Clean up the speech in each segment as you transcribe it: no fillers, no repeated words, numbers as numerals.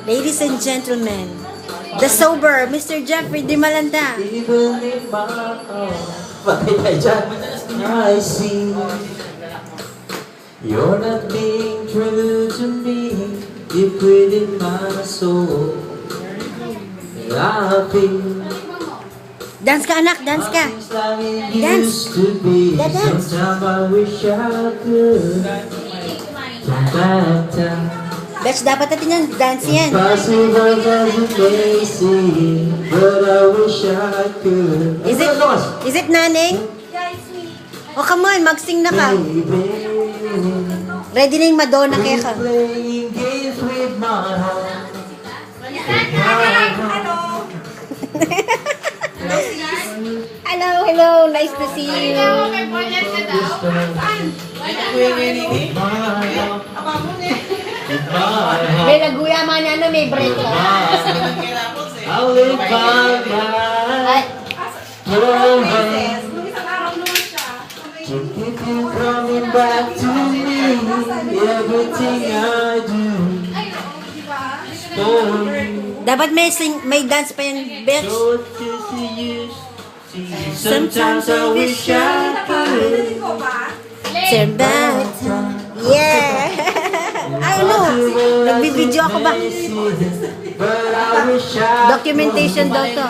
Ladies and gentlemen, the sober, Mr. Jeffrey Di Malanta. I see you're not being true to me. You put in my soul. I feel Dance ka anak, dance ka. Dance. Dance. Sometimes I wish I could turn back time. That's dapat natin yung dance yan. Possible as it may seem, but I wish I could. Is it Naneng? Oh, come on, mag-sing na ka. Ready na yung Madonna kaya ka. Playing games with my heart. Hello, nice to see you. May naguyaman na ano, may break lang. I live by my promise to keep you coming back to me. Everything I do for you. Dapat may dance pa yung bitch. So just used to you. Sometimes I wish I could Turn back. Yeah. Ano? Nagbibideo ako ba? but I wish I Documentation daw to.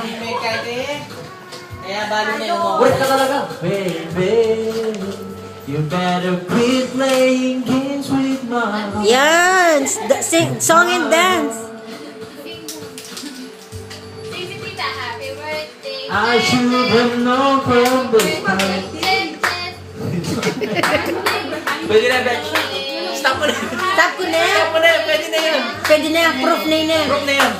Kaya balo na yung Wait ka talaga. Baby, you better quit playing games with my heart. Yan! Sing, song and dance. I should have known from the start. Pwede na, Betch. Stop mo na. Stop ko na. Stop mo na. Pwede na yun. Pwede na yan. Proof na yun. Proof na yun.